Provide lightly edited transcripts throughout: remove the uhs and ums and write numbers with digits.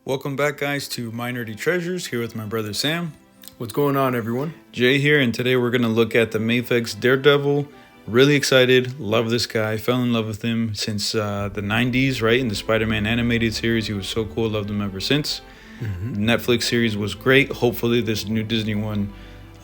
Welcome back, guys, to My Nerdy Treasures, here with my brother Sam. What's going on, everyone? Jay here, and today we're going to look at the MAFEX Daredevil. Really excited, love this guy, fell in love with him since the 90s, right? In the Spider-Man animated series, he was so cool, loved him ever since. The Netflix series was great. Hopefully this new Disney one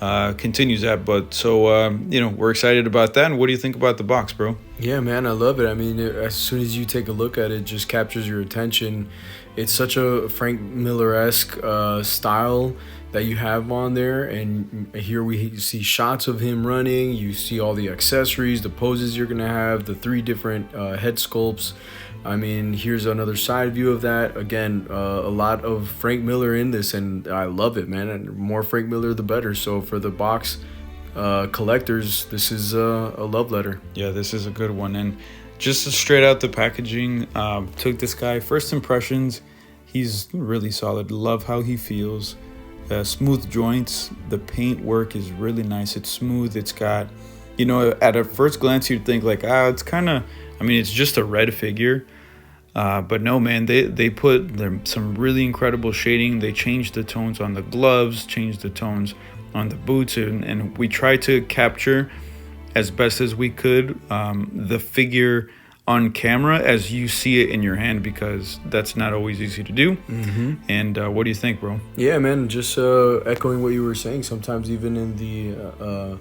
continues that, but so, we're excited about that. And what do you think about the box, bro? Yeah, man, I love it. I mean, as soon as you take a look at it, it just captures your attention. It's such a Frank Miller-esque style that you have on there, and here we see shots of him running. You see all the accessories, the poses you're gonna have, the 3 different head sculpts. I mean, here's another side view of that. Again, a lot of Frank Miller in this, and I love it, man. And more Frank Miller, the better. So for the box collectors, this is a love letter. Yeah, this is a good one. And just straight out the packaging, took this guy. First impressions, he's really solid. Love how he feels. Smooth joints. The paint work is really nice. It's smooth. It's got, at a first glance, you'd think like, it's kind of, it's just a red figure. But no, man, they put some really incredible shading. They changed the tones on the gloves, changed the tones on the boots, and we tried to capture as best as we could the figure on camera as you see it in your hand, because that's not always easy to do. And what do you think, bro? Yeah, man, just echoing what you were saying. Sometimes even in the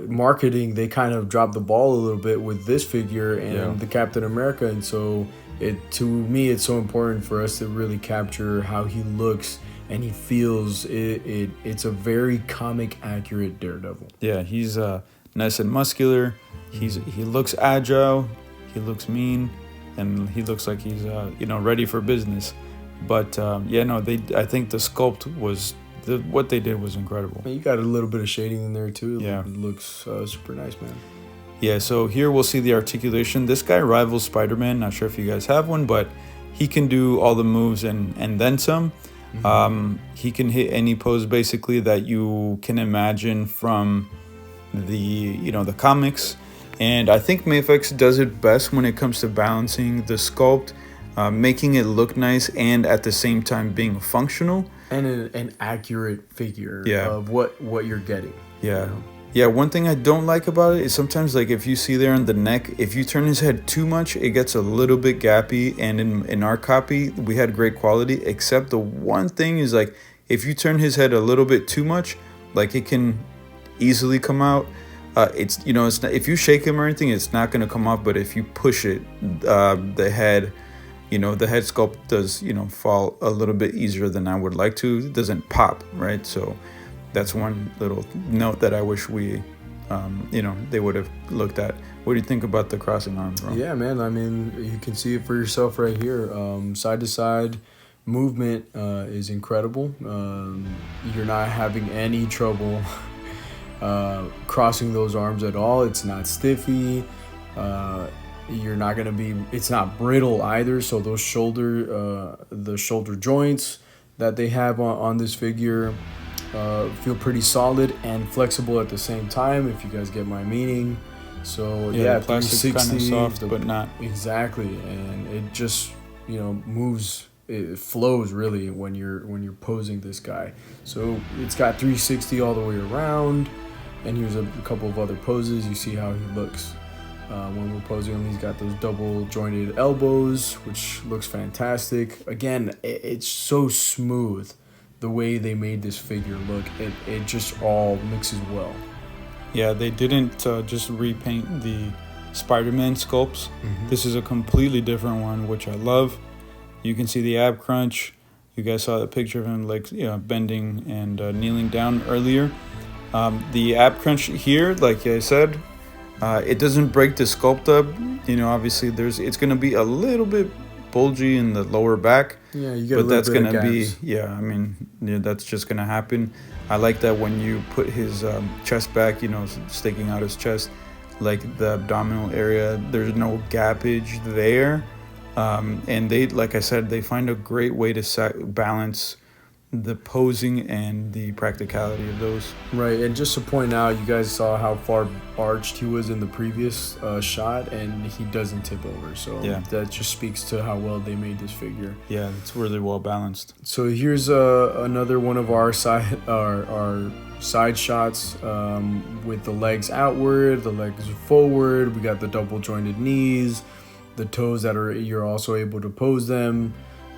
marketing, they kind of drop the ball a little bit with this figure and the Captain America, and so to me it's so important for us to really capture how he looks and he feels. It's a very comic accurate Daredevil. Yeah, he's nice and muscular. He looks agile, he looks mean, and he looks like he's ready for business. But I think the sculpt was what they did was incredible. You got a little bit of shading in there too. Yeah, it looks super nice, man. Yeah, so here we'll see the articulation. This guy rivals Spider-Man. Not sure if you guys have one, but he can do all the moves and then some. He can hit any pose basically that you can imagine from the comics. And I think MAFEX does it best when it comes to balancing the sculpt, making it look nice and at the same time being functional. And an accurate figure of what you're getting. Yeah. Yeah, one thing I don't like about it is sometimes, like, if you see there on the neck, if you turn his head too much, it gets a little bit gappy. And in our copy, we had great quality, except the one thing is, like, if you turn his head a little bit too much, like, it can easily come out. It's not, if you shake him or anything, it's not going to come off. But if you push it, the head sculpt does, fall a little bit easier than I would like to. It doesn't pop, right? So that's one little note that I wish we, they would have looked at. What do you think about the crossing arms, bro? Yeah, man. I mean, you can see it for yourself right here. Side to side movement is incredible. You're not having any trouble crossing those arms at all. It's not stiffy. It's not brittle either. So those the shoulder joints that they have on this figure feel pretty solid and flexible at the same time, if you guys get my meaning. So the plastic's kind of soft, but not exactly, and it just moves. It flows really when you're posing this guy. So it's got 360 all the way around, and here's a couple of other poses. You see how he looks when we're posing him. He's got those double jointed elbows, which looks fantastic. Again, it's so smooth. The way they made this figure look, it just all mixes well. Yeah, they didn't just repaint the Spider-Man sculpts. This is a completely different one, which I love. You can see the ab crunch. You guys saw the picture of him, like, bending and kneeling down earlier. The ab crunch here, like I said, it doesn't break the sculpt up. You know, obviously it's gonna be a little bit bulgy in the lower back. Yeah, you get but a little that's bit gonna of be gaps. I mean, that's just gonna happen. I like that when you put his chest back, you know, staking out his chest, like the abdominal area, there's no gappage there. And they, like I said, they find a great way to balance the posing and the practicality of those. Right, and just to point out, you guys saw how far arched he was in the previous shot, and he doesn't tip over. So Yeah. that just speaks to how well they made this figure. Yeah, it's really well balanced. So here's another one of our side shots with the legs outward, the legs forward. We got the double jointed knees, the toes that you're also able to pose them.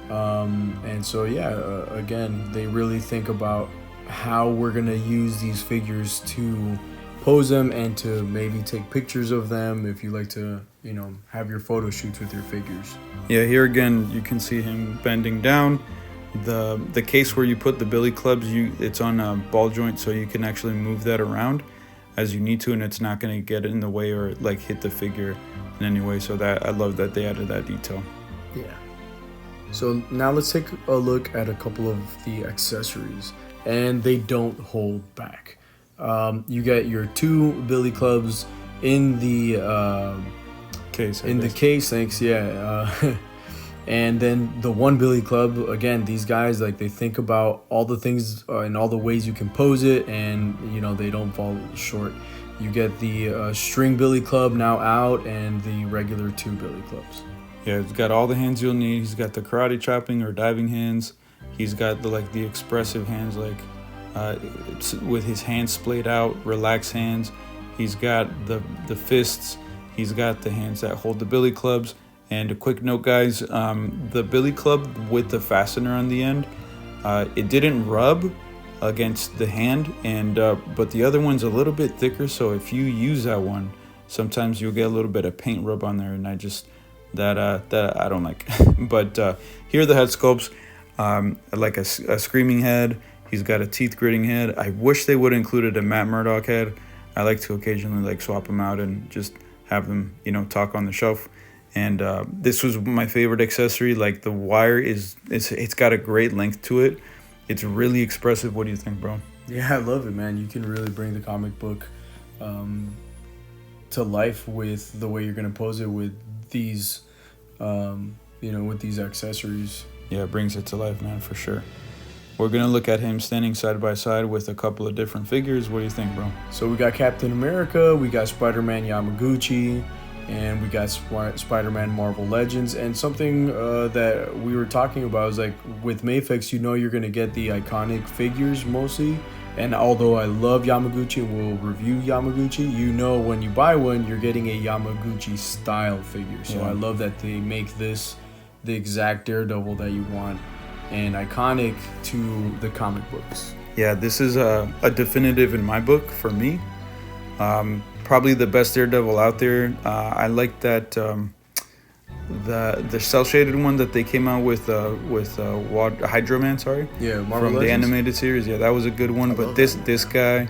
And so again, they really think about how we're gonna use these figures to pose them and to maybe take pictures of them if you like to, you know, have your photo shoots with your figures. Yeah, here again you can see him bending down. The case where you put the billy clubs, it's on a ball joint, so you can actually move that around as you need to, and it's not going to get in the way or like hit the figure in any way. So that I love that they added that detail. Yeah. So now let's take a look at a couple of the accessories, and they don't hold back. You get your two billy clubs in the Case. the case. Thanks. Yeah. And then the one billy club, again, these guys, like, they think about all the things and all the ways you can pose it, and you know, they don't fall short. You get the string billy club now out, and the regular two billy clubs. Yeah, he's got all the hands you'll need. He's got the karate chopping or diving hands. He's got the expressive hands, with his hands splayed out, relaxed hands. He's got the fists. He's got the hands that hold the billy clubs. And a quick note, guys, the billy club with the fastener on the end, it didn't rub against the hand, and but the other one's a little bit thicker. So if you use that one, sometimes you'll get a little bit of paint rub on there, and that I don't like. But here are the head sculpts, like a screaming head. He's got a teeth gritting head. I wish they would have included a Matt Murdock head. I like to occasionally swap them out and just have them, you know, talk on the shelf. And this was my favorite accessory. Like, the wire it's got a great length to it. It's really expressive. What do you think, bro? Yeah, I love it, man. You can really bring the comic book to life with the way you're gonna pose it with these, with these accessories. Yeah, it brings it to life, man, for sure. We're gonna look at him standing side by side with a couple of different figures. What do you think, bro? So we got Captain America, we got Spider-Man Yamaguchi, and we got Spider-Man Marvel Legends. And something that we were talking about is, like, with MAFEX, you know, you're gonna get the iconic figures mostly. And although I love Yamaguchi and we'll review Yamaguchi, you know, when you buy one, you're getting a Yamaguchi style figure. So yeah. I love that they make this the exact Daredevil that you want and iconic to the comic books. Yeah, this is a definitive in my book for me. Probably the best Daredevil out there. I like that the cell shaded one that they came out with Hydro Man, sorry. Yeah, Marvel from Legends. The animated series. Yeah, that was a good one. But this guy,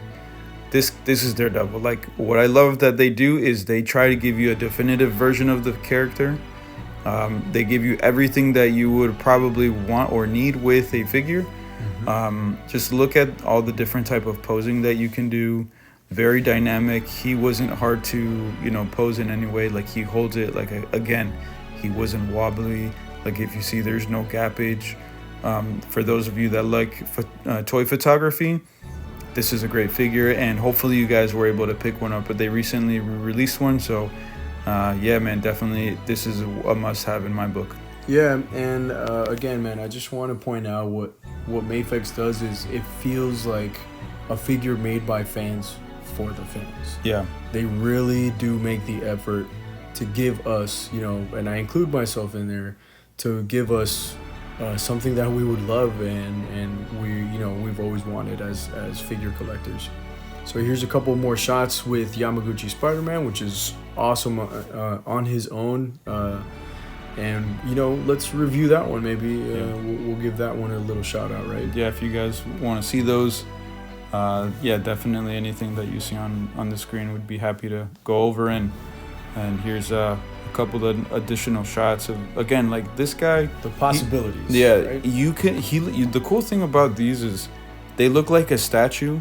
this is Daredevil. Like, what I love that they do is they try to give you a definitive version of the character. They give you everything that you would probably want or need with a figure. Mm-hmm. Just look at all the different type of posing that you can do. Very dynamic. He wasn't hard to, pose in any way. Like, he holds it again. He wasn't wobbly. Like, if you see, there's no gappage. For those of you that like toy photography, this is a great figure, and hopefully you guys were able to pick one up. But they recently released one, so yeah, man, definitely this is a must-have in my book. Yeah, and again, man, I just want to point out what MAFEX does is it feels like a figure made by fans for the fans. Yeah, they really do make the effort to give us, and I include myself in there, to give us something that we would love and we've always wanted as figure collectors. So here's a couple more shots with Yamaguchi Spider-Man, which is awesome on his own. And let's review that one. Maybe we'll give that one a little shout out, right? Yeah, if you guys want to see those, Yeah, definitely anything that you see on the screen would be happy to go over. And here's a couple of additional shots of, again, like this guy, The possibilities. yeah, right? the cool thing about these is they look like a statue,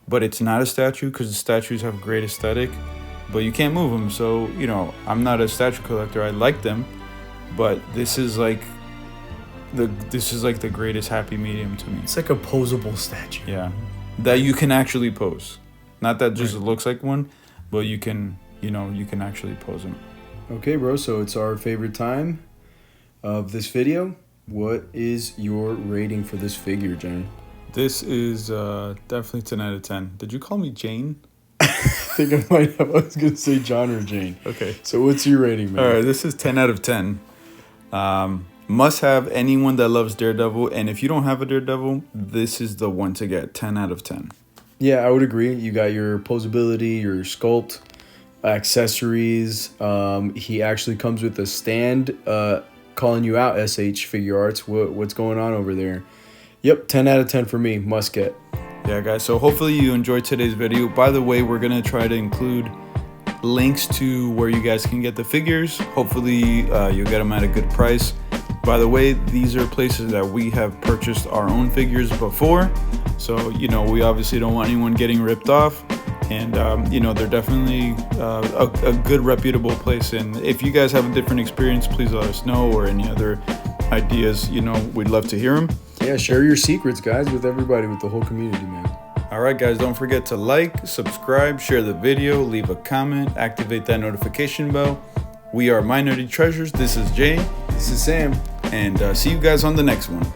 but it's not a statue because the statues have great aesthetic, but you can't move them. So, you know, I'm not a statue collector. I like them, but this is like the greatest happy medium to me. It's like a posable statue. Yeah, that you can actually pose. Not that just Right. looks like one, but you can actually pose them. Okay, bro. So it's our favorite time of this video. What is your rating for this figure, Jane? This is definitely 10 out of 10. Did you call me Jane? I think I might have. I was gonna say John or Jane. Okay. So what's your rating, man? All right, this is 10 out of 10. Must have anyone that loves Daredevil, and if you don't have a Daredevil, this is the one to get. 10 out of 10. Yeah, I would agree. You got your posability, your sculpt, accessories. He actually comes with a stand calling you out, SH Figure Arts. What's going on over there? Yep, 10 out of 10 for me. Must get. Yeah, guys, so hopefully you enjoyed today's video. By the way, we're going to try to include links to where you guys can get the figures. Hopefully you'll get them at a good price. By the way, these are places that we have purchased our own figures before. So, you know, we obviously don't want anyone getting ripped off. And, you know, they're definitely a good, reputable place. And if you guys have a different experience, please let us know, or any other ideas, you know, we'd love to hear them. Yeah, share your secrets, guys, with everybody, with the whole community, man. All right, guys, don't forget to like, subscribe, share the video, leave a comment, activate that notification bell. We are My Nerdy Treasures. This is Jay. This is Sam. And see you guys on the next one.